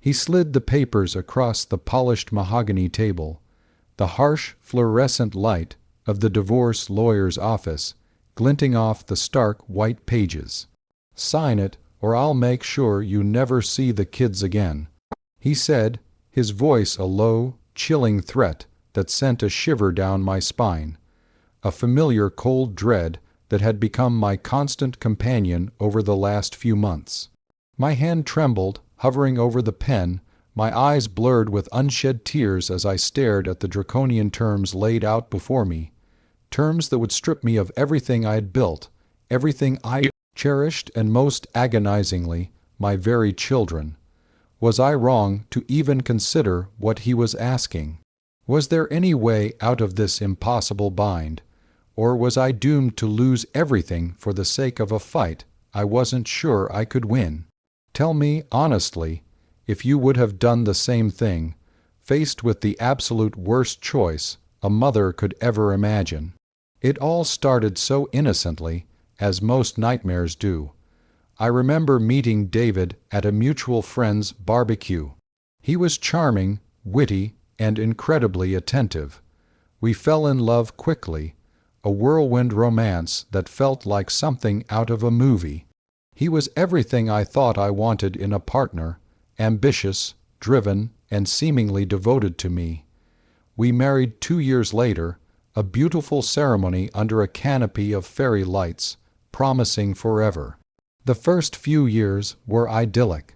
He slid the papers across the polished mahogany table, the harsh fluorescent light of the divorce lawyer's office glinting off the stark white pages. "Sign it, or I'll make sure you never see the kids again," he said, his voice a low, chilling threat that sent a shiver down my spine, a familiar cold dread that had become my constant companion over the last few months. My hand trembled, hovering over the pen, my eyes blurred with unshed tears as I stared at the draconian terms laid out before me, terms that would strip me of everything I had built, everything I cherished, and most agonizingly, my very children. Was I wrong to even consider what he was asking? Was there any way out of this impossible bind, or was I doomed to lose everything for the sake of a fight I wasn't sure I could win? Tell me honestly if you would have done the same thing, faced with the absolute worst choice a mother could ever imagine. It all started so innocently, as most nightmares do. I remember meeting David at a mutual friend's barbecue. He was charming, witty, and incredibly attentive. We fell in love quickly, a whirlwind romance that felt like something out of a movie. He was everything I thought I wanted in a partner, ambitious, driven, and seemingly devoted to me. We married 2 years later, a beautiful ceremony under a canopy of fairy lights, promising forever. The first few years were idyllic.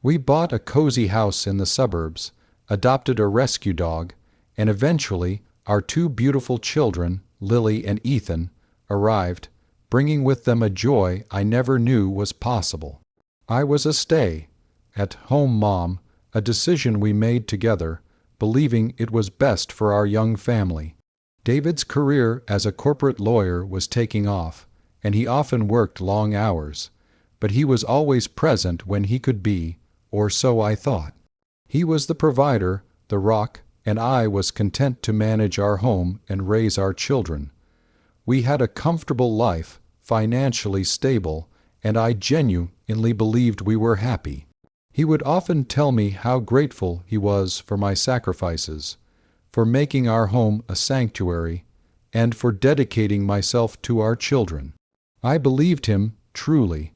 We bought a cozy house in the suburbs, adopted a rescue dog, and eventually our 2 beautiful children, Lily and Ethan, arrived, bringing with them a joy I never knew was possible. I was a stay-at-home mom, a decision we made together, believing it was best for our young family. David's career as a corporate lawyer was taking off, and he often worked long hours, but he was always present when he could be, or so I thought. He was the provider, the rock, and I was content to manage our home and raise our children. We had a comfortable life, financially stable, and I genuinely believed we were happy. He would often tell me how grateful he was for my sacrifices, for making our home a sanctuary, and for dedicating myself to our children. I believed him, truly.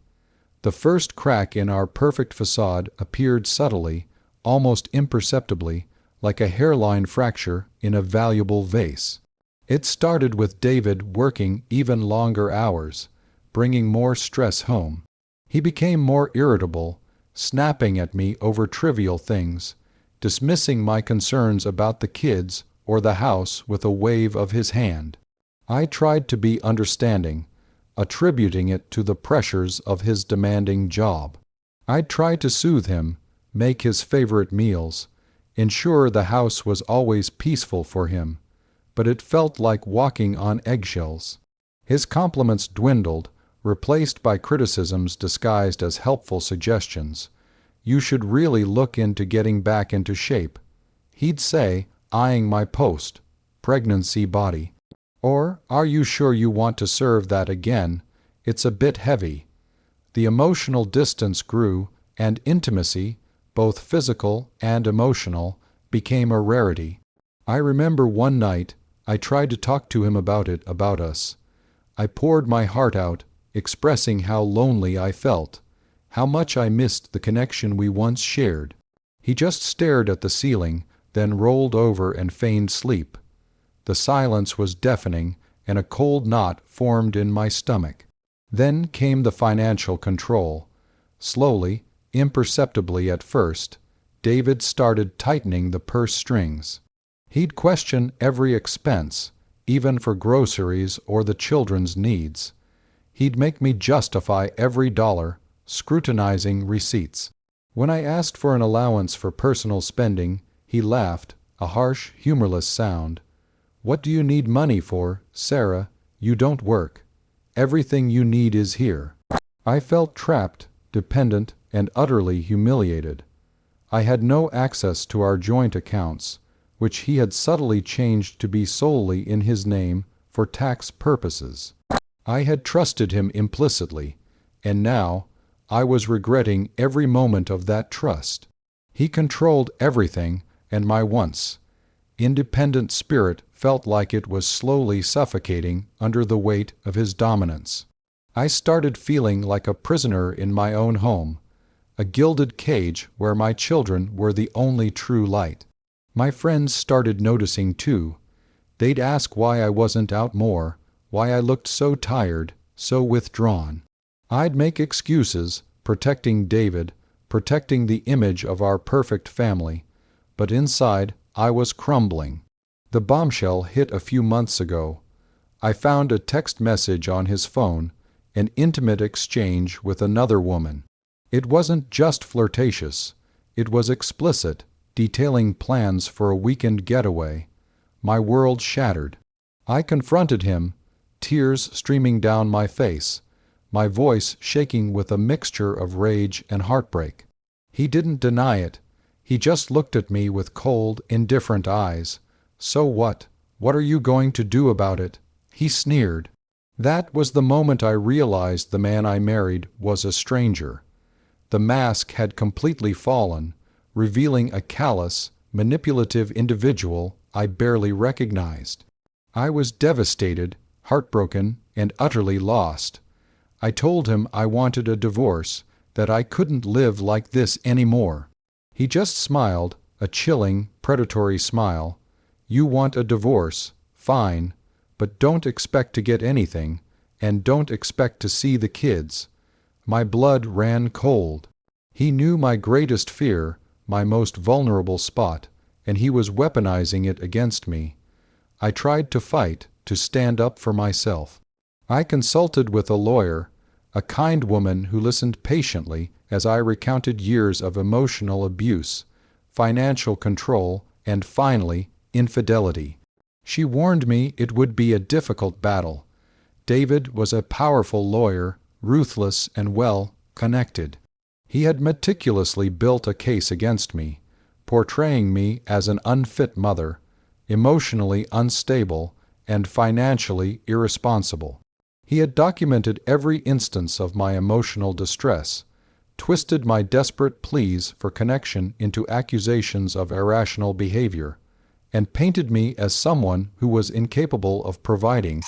The first crack in our perfect facade appeared subtly, almost imperceptibly, like a hairline fracture in a valuable vase. It started with David working even longer hours, bringing more stress home. He became more irritable, snapping at me over trivial things, dismissing my concerns about the kids or the house with a wave of his hand. I tried to be understanding, attributing it to the pressures of his demanding job. I tried to soothe him, make his favorite meals, ensure the house was always peaceful for him, but it felt like walking on eggshells. His compliments dwindled, replaced by criticisms disguised as helpful suggestions. "You should really look into getting back into shape," he'd say, eyeing my post-pregnancy body. Or, "Are you sure you want to serve that again? It's a bit heavy." The emotional distance grew, and intimacy, both physical and emotional, became a rarity. I remember one night I tried to talk to him about us. I poured my heart out, expressing how lonely I felt, how much I missed the connection we once shared. He just stared at the ceiling, then rolled over and feigned sleep. The silence was deafening, and a cold knot formed in my stomach. Then came the financial control. Slowly, imperceptibly at first, David started tightening the purse strings. He'd question every expense, even for groceries or the children's needs. He'd make me justify every dollar, scrutinizing receipts. When I asked for an allowance for personal spending, he laughed, a harsh, humorless sound. "What do you need money for, Sarah? You don't work. Everything you need is here." I felt trapped, dependent, and utterly humiliated. I had no access to our joint accounts, which he had subtly changed to be solely in his name for tax purposes. I had trusted him implicitly, and now I was regretting every moment of that trust. He controlled everything, and my once independent spirit felt like it was slowly suffocating under the weight of his dominance. I started feeling like a prisoner in my own home, a gilded cage where my children were the only true light. My friends started noticing too. They'd ask why I wasn't out more, why I looked so tired, so withdrawn. I'd make excuses, protecting David, protecting the image of our perfect family, but inside I was crumbling. The bombshell hit a few months ago. I found a text message on his phone, an intimate exchange with another woman. It wasn't just flirtatious. It was explicit, detailing plans for a weekend getaway. My world shattered. I confronted him, tears streaming down my face, my voice shaking with a mixture of rage and heartbreak. He didn't deny it. He just looked at me with cold, indifferent eyes. "So what? What are you going to do about it?" he sneered. That was the moment I realized the man I married was a stranger. The mask had completely fallen, revealing a callous, manipulative individual I barely recognized. I was devastated, heartbroken, and utterly lost. I told him I wanted a divorce, that I couldn't live like this anymore. He just smiled, a chilling, predatory smile. "You want a divorce, fine, but don't expect to get anything, and don't expect to see the kids." My blood ran cold. He knew my greatest fear, my most vulnerable spot, and he was weaponizing it against me. I tried to fight, to stand up for myself. I consulted with a lawyer, a kind woman who listened patiently as I recounted years of emotional abuse, financial control, and finally, infidelity. She warned me it would be a difficult battle. David was a powerful lawyer, ruthless and well-connected. He had meticulously built a case against me, portraying me as an unfit mother, emotionally unstable, and financially irresponsible. He had documented every instance of my emotional distress, twisted my desperate pleas for connection into accusations of irrational behavior, and painted me as someone who was incapable of providing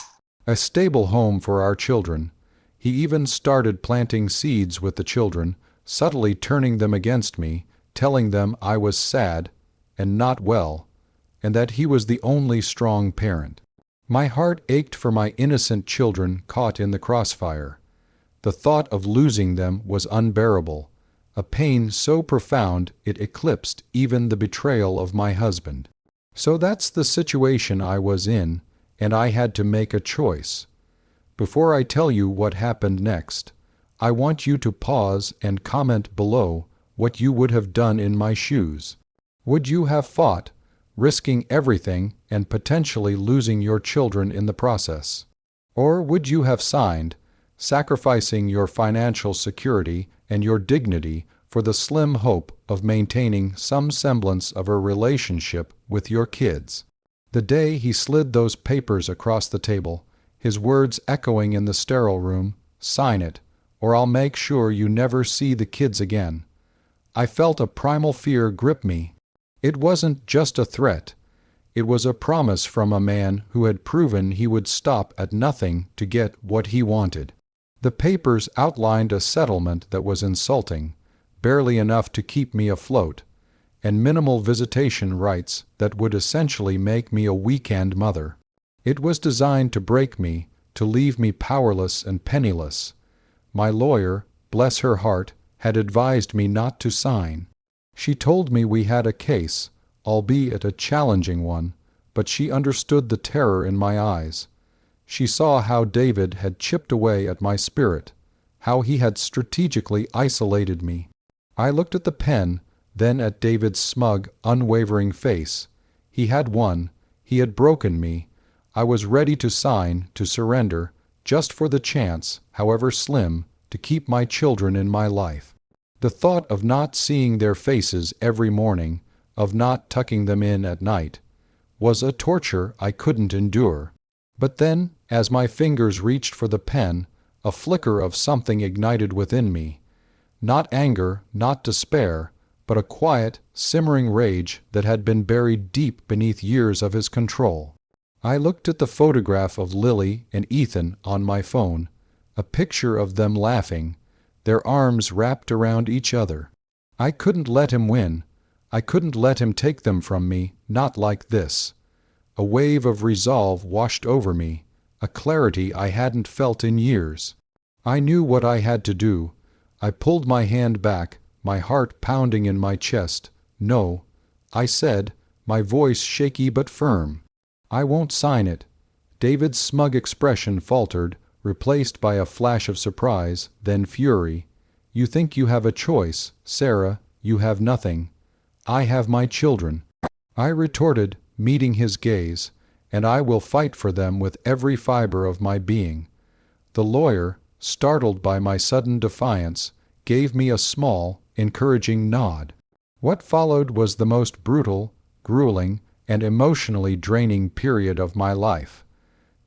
a stable home for our children. He even started planting seeds with the children, subtly turning them against me, telling them I was sad and not well, and that he was the only strong parent. My heart ached for my innocent children caught in the crossfire. The thought of losing them was unbearable, a pain so profound it eclipsed even the betrayal of my husband. So that's the situation I was in, and I had to make a choice. Before I tell you what happened next, I want you to pause and comment below what you would have done in my shoes. Would you have fought, risking everything and potentially losing your children in the process? Or would you have signed, sacrificing your financial security and your dignity for the slim hope of maintaining some semblance of a relationship with your kids? The day he slid those papers across the table, his words echoing in the sterile room, "Sign it, or I'll make sure you never see the kids again," I felt a primal fear grip me. It wasn't just a threat. It was a promise from a man who had proven he would stop at nothing to get what he wanted. The papers outlined a settlement that was insulting, barely enough to keep me afloat, and minimal visitation rights that would essentially make me a weekend mother. It was designed to break me, to leave me powerless and penniless. My lawyer, bless her heart, had advised me not to sign. She told me we had a case, albeit a challenging one, but she understood the terror in my eyes. She saw how David had chipped away at my spirit, how he had strategically isolated me. I looked at the pen, then at David's smug, unwavering face. He had won. He had broken me. I was ready to sign, to surrender, just for the chance, however slim, to keep my children in my life. The thought of not seeing their faces every morning, of not tucking them in at night, was a torture I couldn't endure. But then, as my fingers reached for the pen, a flicker of something ignited within me. Not anger, not despair, but a quiet, simmering rage that had been buried deep beneath years of his control. I looked at the photograph of Lily and Ethan on my phone, a picture of them laughing, their arms wrapped around each other. I couldn't let him win. I couldn't let him take them from me, not like this. A wave of resolve washed over me, a clarity I hadn't felt in years. I knew what I had to do. I pulled my hand back, my heart pounding in my chest. No, I said, my voice shaky but firm. I won't sign it. David's smug expression faltered, replaced by a flash of surprise, then fury. You think you have a choice, Sarah, you have nothing. I have my children. I retorted, meeting his gaze, and I will fight for them with every fiber of my being. The lawyer, startled by my sudden defiance, gave me a small, encouraging nod. What followed was the most brutal, grueling, and emotionally draining period of my life.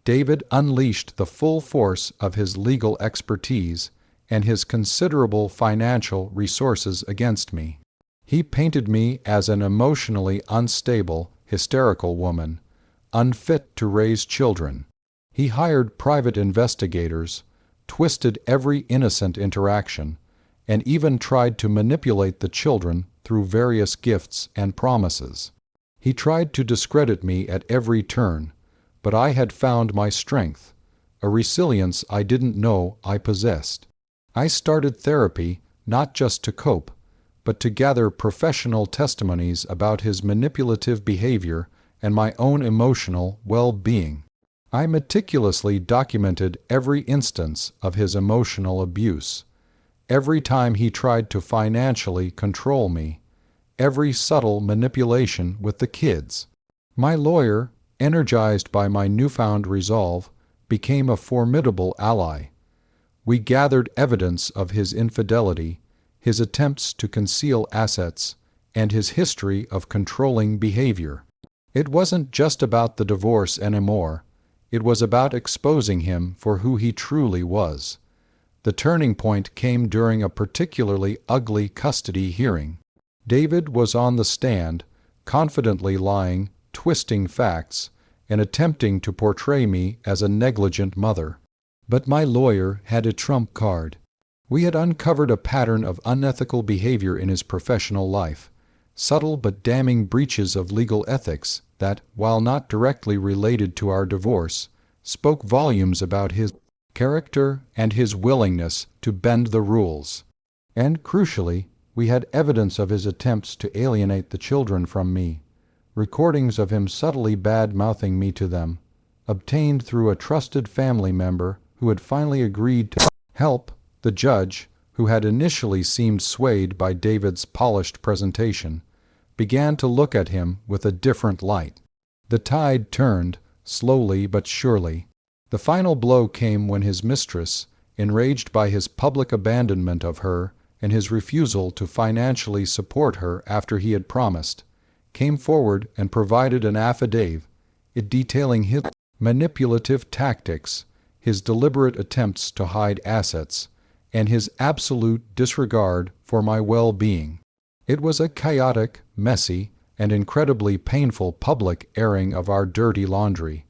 David unleashed the full force of his legal expertise and his considerable financial resources against me. He painted me as an emotionally unstable, hysterical woman, unfit to raise children. He hired private investigators, twisted every innocent interaction, and even tried to manipulate the children through various gifts and promises. He tried to discredit me at every turn, but I had found my strength, a resilience I didn't know I possessed. I started therapy not just to cope, but to gather professional testimonies about his manipulative behavior and my own emotional well-being. I meticulously documented every instance of his emotional abuse, every time he tried to financially control me, every subtle manipulation with the kids. My lawyer, energized by my newfound resolve, became a formidable ally. We gathered evidence of his infidelity, his attempts to conceal assets, and his history of controlling behavior. It wasn't just about the divorce anymore. It was about exposing him for who he truly was. The turning point came during a particularly ugly custody hearing. David was on the stand, confidently lying, twisting facts, and attempting to portray me as a negligent mother. But my lawyer had a trump card. We had uncovered a pattern of unethical behavior in his professional life, subtle but damning breaches of legal ethics that, while not directly related to our divorce, spoke volumes about his character and his willingness to bend the rules. And, crucially, we had evidence of his attempts to alienate the children from me, recordings of him subtly bad-mouthing me to them, obtained through a trusted family member who had finally agreed to help. The judge, who had initially seemed swayed by David's polished presentation, began to look at him with a different light. The tide turned, slowly but surely. The final blow came when his mistress, enraged by his public abandonment of her and his refusal to financially support her after he had promised, came forward and provided an affidavit, detailing his manipulative tactics, his deliberate attempts to hide assets, and his absolute disregard for my well-being. It was a chaotic, messy, and incredibly painful public airing of our dirty laundry.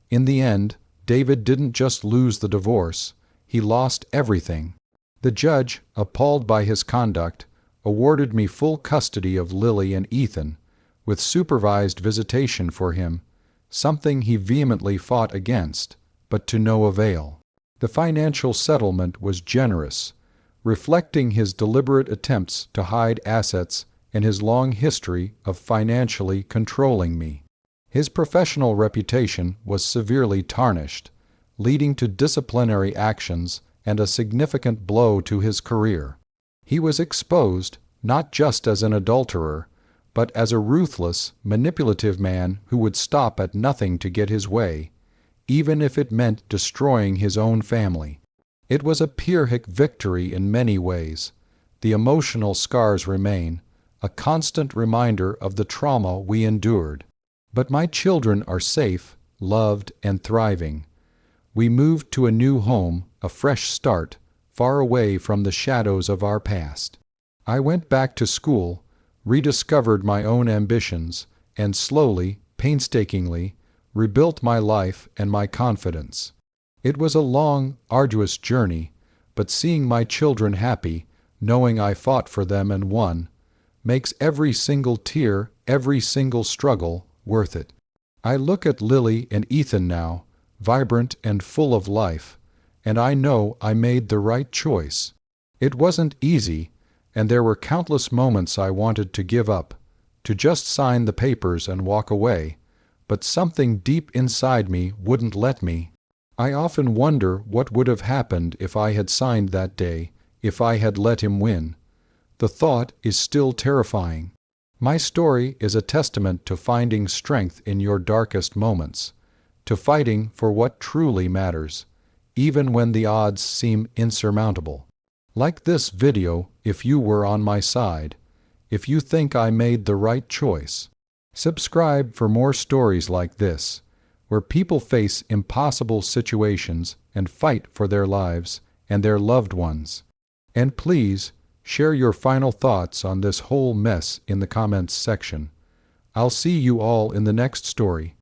In the end, David didn't just lose the divorce, he lost everything. The judge, appalled by his conduct, awarded me full custody of Lily and Ethan, with supervised visitation for him, something he vehemently fought against, but to no avail. The financial settlement was generous, reflecting his deliberate attempts to hide assets and his long history of financially controlling me. His professional reputation was severely tarnished, leading to disciplinary actions and a significant blow to his career. He was exposed not just as an adulterer, but as a ruthless, manipulative man who would stop at nothing to get his way, even if it meant destroying his own family. It was a Pyrrhic victory in many ways. The emotional scars remain, a constant reminder of the trauma we endured. But my children are safe, loved, and thriving. We moved to a new home, a fresh start, far away from the shadows of our past. I went back to school, rediscovered my own ambitions, and slowly, painstakingly, rebuilt my life and my confidence. It was a long, arduous journey, but seeing my children happy, knowing I fought for them and won, makes every single tear, every single struggle worth it. I look at Lily and Ethan now, vibrant and full of life, and I know I made the right choice. It wasn't easy, and there were countless moments I wanted to give up, to just sign the papers and walk away, but something deep inside me wouldn't let me. I often wonder what would have happened if I had signed that day, if I had let him win. The thought is still terrifying. My story is a testament to finding strength in your darkest moments, to fighting for what truly matters, even when the odds seem insurmountable. Like this video if you were on my side, if you think I made the right choice. Subscribe for more stories like this, where people face impossible situations and fight for their lives and their loved ones. And please, share your final thoughts on this whole mess in the comments section. I'll see you all in the next story.